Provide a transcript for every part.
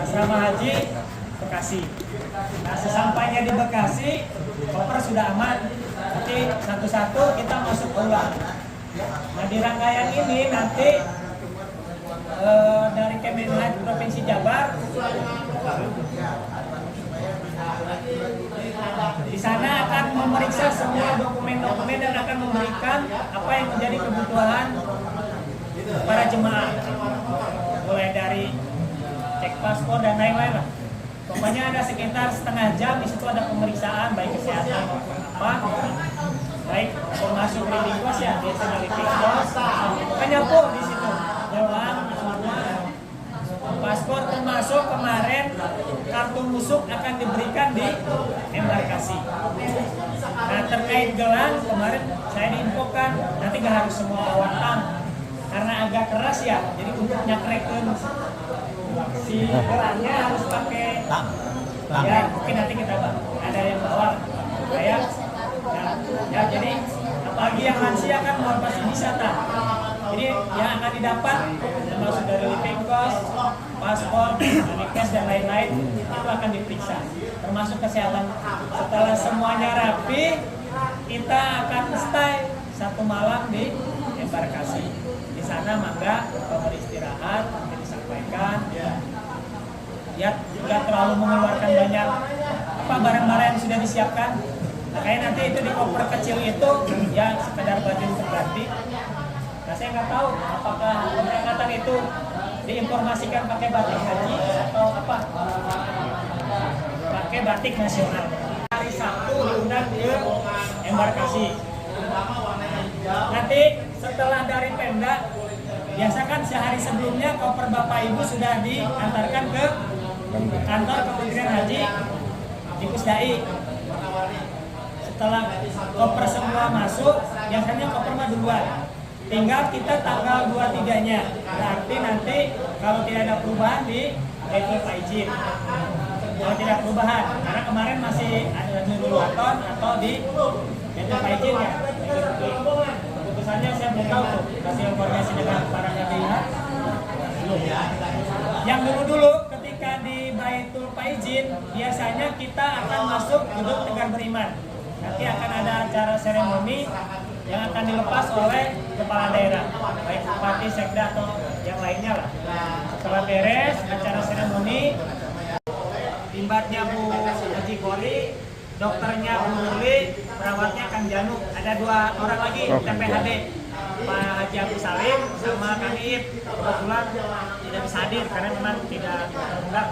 Asrama Haji Bekasi. Nah, sesampainya di Bekasi, koper sudah aman. Nanti satu-satu kita masuk ulang. Nah, di rangkaian ini nanti dari Kemenhub Provinsi Jabar di sana akan memeriksa semua dokumen-dokumen dan akan memberikan apa yang menjadi kebutuhan para jemaah, mulai dari cek paspor dan lain-lain lah. Pokoknya ada sekitar setengah jam di situ ada pemeriksaan baik kesehatan maupun apa, baik termasuk living cost ya, biasanya living cost, pokoknya di situ jalan semua paspor termasuk kemarin kartu musuk akan diberikan di embarkasi. Nah, terkait gelang kemarin saya diinfokan nanti nggak harus semua bawa tang karena agak keras ya, jadi untuk nyakrekin si gelangnya harus pakai tang. Ya mungkin nanti kita ada yang bawa kayak ya, jadi apalagi yang lansia kan mau pasti bisa tak. Jadi yang akan didapat termasuk dari living cost, paspor, cash dan lain-lain itu akan diperiksa, termasuk kesehatan. Setelah semuanya rapi, kita akan stay 1 malam di embarkasi. Di sana mangga beristirahat, nanti disampaikan. Ya, tidak terlalu mengeluarkan banyak barang-barang yang sudah disiapkan. Makanya nanti itu di koper kecil itu ya sekedar baju terganti. Nah, saya nggak tahu apakah keberangkatan itu diinformasikan pakai batik haji atau apa, pakai batik nasional. Hari Sabtu diundang ke embarkasi. Nanti setelah dari Pemda, biasa kan sehari sebelumnya koper Bapak Ibu sudah diantarkan ke kantor Kementerian Haji di Pusdai. Setelah koper semua masuk, biasanya koper mah duluan. Tinggal kita tanggal 23-nya. Berarti nanti kalau tidak ada perubahan di Baitul Faizin. Kalau tidak perubahan, karena kemarin masih ada Nurul Waton atau di Baitul Faizin ya. Keputusannya saya belum tahu tuh. Kasih informasi dengan para hadirin. Yang dulu ketika di Baitul Faizin biasanya kita akan masuk duduk tegar beriman. Nanti akan ada acara seremoni yang akan dilepas oleh kepala daerah, baik bupati, sekda atau yang lainnya lah. Setelah beres acara seremoni, timbatnya Bu Haji Kori, dokternya Bu Nurli, perawatnya Kang Janu. Ada 2 orang lagi TPHD, Pak Haji Abu Salim sama Kang Iip. Kebetulan tidak bisa hadir karena memang tidak terundang.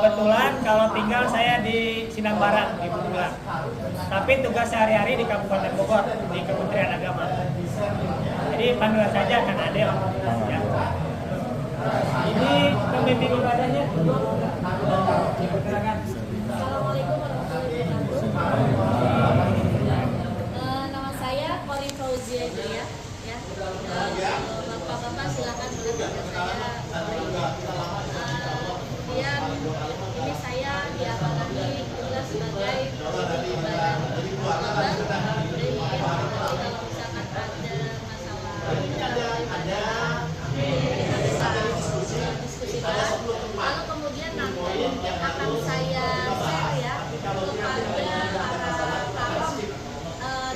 Kebetulan kalau tinggal saya di Sindang Barat di Bungkula. Tapi tugas sehari-hari di Kabupaten Bogor di Kementerian Agama. Jadi panggilan saja akan ada ya. Ini pembimbing ibadahnya. Assalamualaikum warahmatullahi wabarakatuh. Nama saya Kori Fauzia ya. Bapak-bapak silakan mengenalkan saya. Ini saya diamanati tugas sebagai pembimbing ibadah jadi kalau misalkan ada masalah diskusikan, lalu kemudian nanti mungkin akan saya share ya kepada para karom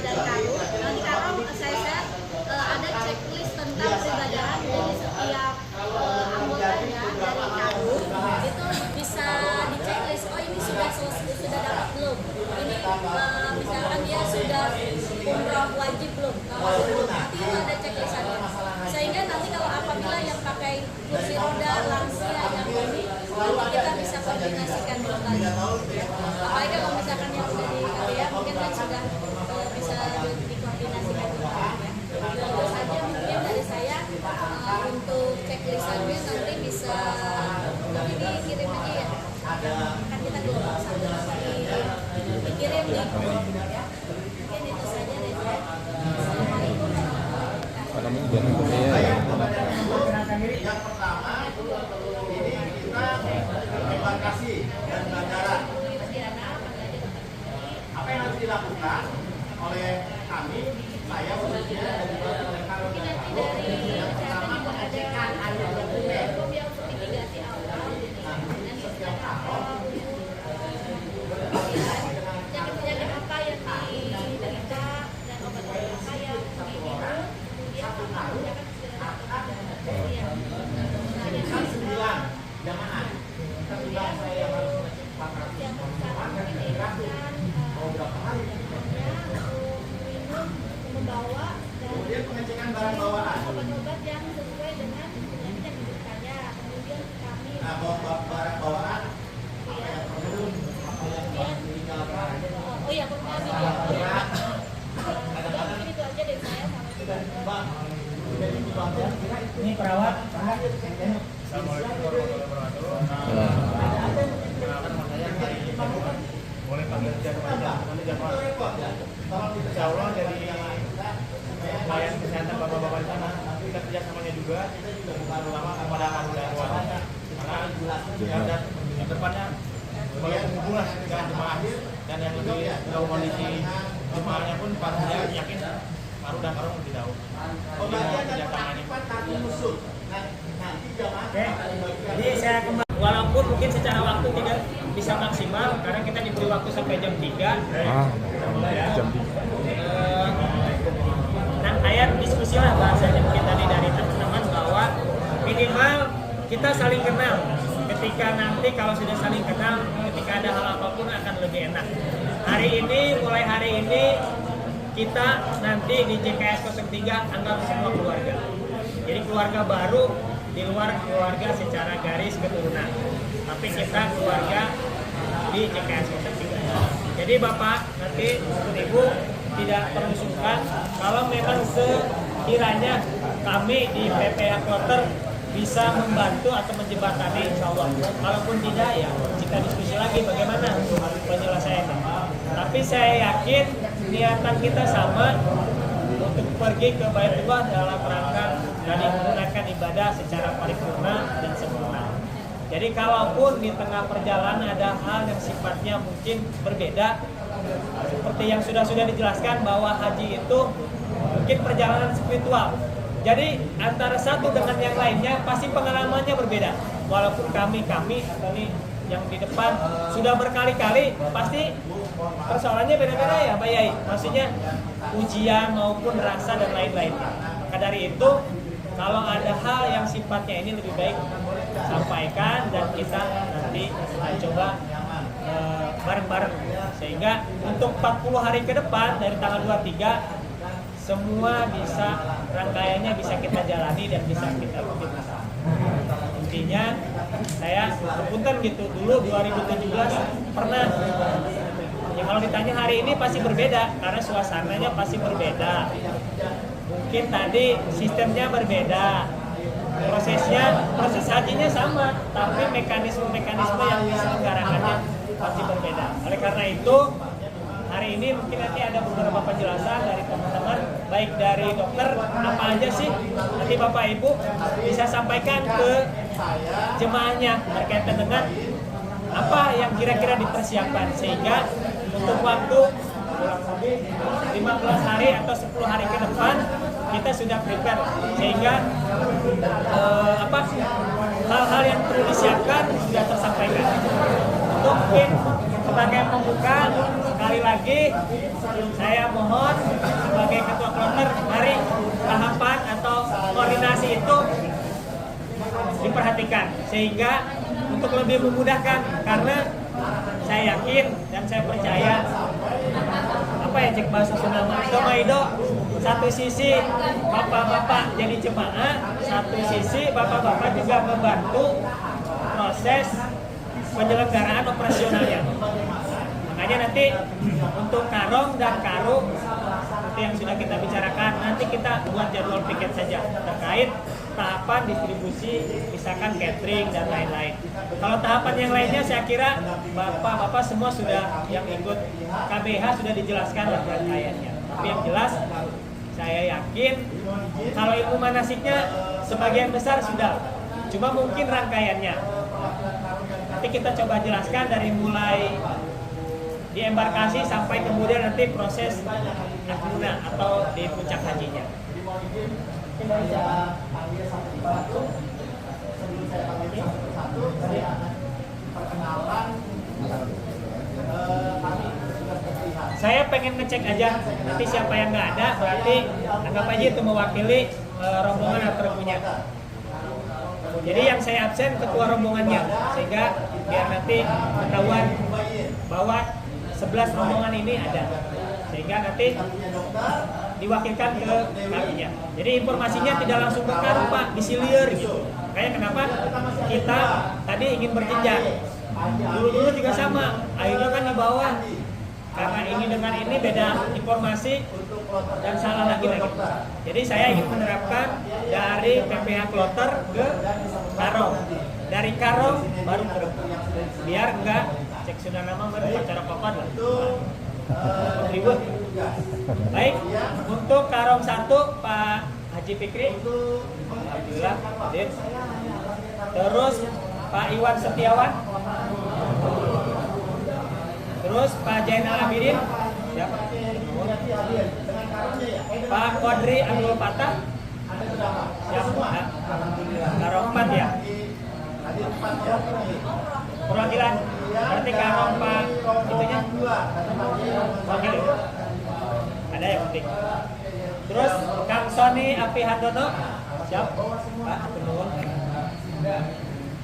dari Karum. Nanti Karom saya share ada checklist tentang peribadahan, jadi setiap anggotanya dari Karum itu bisa diceklis, oh ini sudah dapat belum, ini misalkan dia sudah umroh wajib belum, nanti itu ada checklistannya, sehingga nanti kalau apabila yang pakai kursi roda lansia yang ini nanti kita bisa koordinasikan kembali. Apalagi kalau misalkan yang sudah di KPA mungkin kan sudah bisa dikoordinasikan kembali ya. Terus saja mungkin dari saya untuk checklistannya nanti bisa dikirim aja ya, kan kita gelombang 1 dikirim di grup ya. Mungkin itu saja dari saya. Assalamualaikum warahmatullahi wabarakatuh. Yang pertama ini kita embarkasi dan bandara. Apa yang harus dilakukan oleh kami, saya khususnya dan juga rekan-rekan yang pertama pengecekan ada dokumen yang mitigasi awal kerja kepada jamaah. Insya Allah dari pelayan kesehatan bapak-bapak di sana kita kerjasamanya juga, terutama kepada karyawan. Karena ya dan depannya sebagai penghubungan dengan jemaah dan yang lebih tahu kondisi jemaahnya pun saya yakin Paru dan Karung lebih tahu. Kerjasamanya. Oke, jadi saya kembali. Walaupun mungkin secara waktu tidak bisa maksimal karena kita diberi waktu sampai jam 3. Jam 3. Rangkaian diskusi lah bahasanya mungkin tadi dari teman-teman bahwa minimal kita saling kenal. Ketika nanti kalau sudah saling kenal, ketika ada hal apapun akan lebih enak. Mulai hari ini kita nanti di JKS 03 anggap semua keluarga. Jadi keluarga baru di luar keluarga secara garis keturunan. Tapi kita keluarga di JKS 03. Jadi Bapak nanti Ibu tidak perlu sungkan kalau memang sekiranya kami di PPH Kloter bisa membantu atau menjembatani, insya Allah. Kalaupun tidak, ya kita diskusi lagi bagaimana penyelesaiannya. Tapi saya yakin niatan kita sama untuk pergi ke Baitullah dalam rangka dan menggunakan ibadah secara paripurna dan sempurna. Jadi kalaupun di tengah perjalanan ada hal yang sifatnya mungkin berbeda, seperti yang sudah dijelaskan bahwa haji itu mungkin perjalanan spiritual. Jadi antara satu dengan yang lainnya pasti pengalamannya berbeda. Walaupun kami atau nih yang di depan sudah berkali-kali, pasti persoalannya beda-beda ya Pak Yai. Maksudnya ujian maupun rasa dan lain-lainnya. Maka dari itu kalau ada hal yang sifatnya ini lebih baik sampaikan dan kita nanti coba bareng-bareng. Sehingga untuk 40 hari ke depan dari tanggal 23 semua bisa rangkaiannya bisa kita jalani dan bisa kita ikuti bersama. Intinya saya berpunten gitu dulu 2017 pernah. Ya kalau ditanya hari ini pasti berbeda karena suasananya pasti berbeda. Mungkin tadi sistemnya berbeda. Proses hajinya sama, tapi mekanisme yang diselenggarakannya pasti berbeda. Oleh karena itu hari ini mungkin nanti ada beberapa penjelasan dari teman-teman, baik dari dokter, apa aja sih nanti Bapak Ibu bisa sampaikan ke jemaahnya berkaitan dengan apa yang kira-kira dipersiapkan sehingga untuk waktu kurang lebih 15 hari atau 10 hari ke depan kita sudah prepare sehingga hal-hal yang perlu disiapkan sudah tersampaikan. Untuk mungkin sebagai pembuka sekali lagi saya mohon sebagai ketua kloter mari tahapan atau koordinasi itu diperhatikan sehingga untuk lebih memudahkan karena saya yakin dan saya percaya cek bahasa Sunda Maido satu sisi bapak-bapak jadi jemaah, satu sisi bapak-bapak juga membantu proses penyelenggaraan operasionalnya. Makanya nanti untuk Karong dan Karu seperti yang sudah kita bicarakan, nanti kita buat jadwal piket saja terkait tahapan distribusi, misalkan catering dan lain-lain. Kalau tahapan yang lainnya saya kira bapak-bapak semua sudah yang ikut KBH sudah dijelaskan rangkaiannya. Tapi yang jelas saya yakin kalau ilmu manasiknya sebagian besar sudah, cuma mungkin rangkaiannya. Nanti kita coba jelaskan dari mulai di embarkasi sampai kemudian nanti proses akuna atau di puncak hajinya. Saya pengen ngecek aja nanti siapa yang nggak ada berarti anggap aja itu mewakili rombongan atau punya. Jadi yang saya absen ketua rombongannya sehingga biar nanti ketahuan bahwa 11 rombongan ini ada sehingga nanti diwakilkan ke kaminya. Jadi informasinya tidak langsung ke Karu Pak, disilir gitu. Kayak kenapa kita tadi ingin berjenjang. Dulu juga sama, akhirnya kan di bawah. Karena ini dengan ini beda informasi dan salah lagi. Jadi saya ingin menerapkan dari PPH Kloter ke Karong. Dari Karong baru ke biar enggak cek sudah nama baru acara papan lah. Ribut. Baik, untuk karong 1 Pak Haji Fikri, alhamdulillah hadir. Terus Pak Iwan Setiawan, terus Pak Jainal Abidin, siap. Pak Kodri Abdul Fatah, siap. Karong 4 ya. Perwakilan, berarti karong Pak itunya wakil ada yang penting. Terus Kang Sony Api Handono, siap Pak Penun.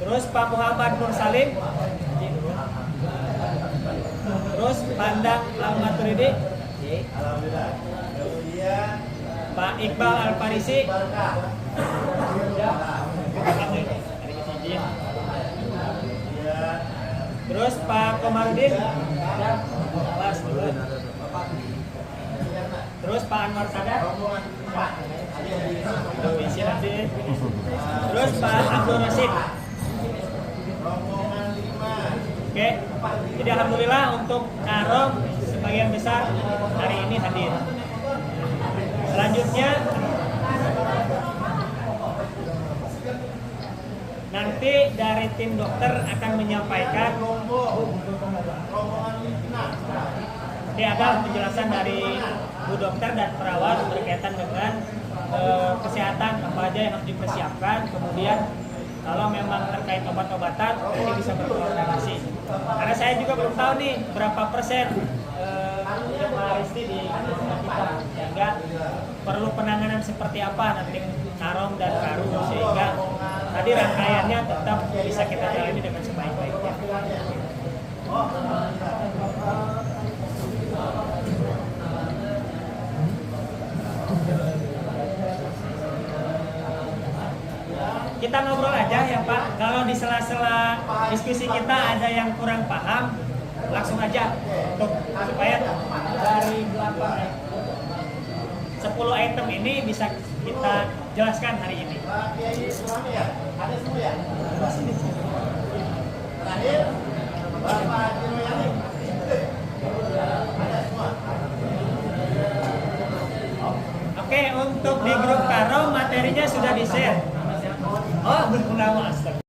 Terus Pak Muhammad Nur Salim, terus Pandang Al-Maturidi, Pak Iqbal Al-Farisi, terus Pak Komarudin, terus Pak Anwar Sadar, terus Pak Abdul Rasid. Oke, jadi alhamdulillah untuk karong sebagian besar hari ini hadir. Selanjutnya nanti dari tim dokter akan menyampaikan. Ini ada penjelasan dari Bu Dokter dan perawat berkaitan dengan kesehatan apa aja yang harus dipersiapkan. Kemudian kalau memang terkait obat-obatan, ini bisa berkoordinasi. Karena saya juga belum tahu nih berapa persen jemaah Risti di kita, sehingga perlu penanganan seperti apa nanti karong dan karu, sehingga tadi rangkaiannya tetap bisa kita jalani dengan sebaik-baiknya. Kita ngobrol aja ya Pak, kalau di sela-sela diskusi kita ada yang kurang paham, langsung aja supaya dari 10 item ini bisa kita jelaskan hari ini. Ada semua ya? Terakhir, Bapak Jiroyani. Ada semua. Oke, untuk di grup Karo materinya sudah di-share. Oh, berguna astaga.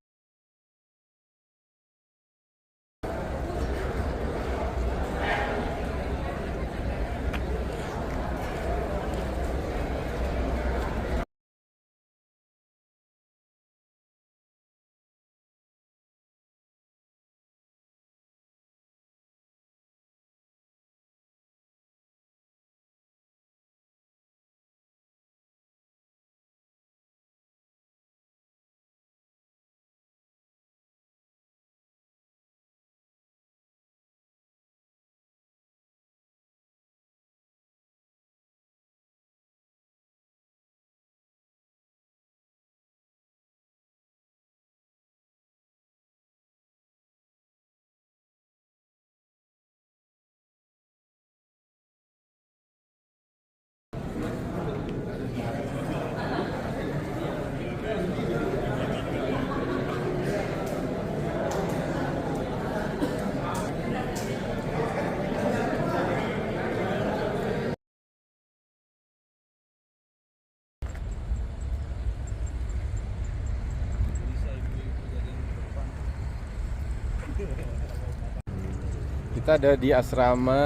Kita ada di asrama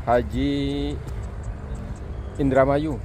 Haji Indramayu.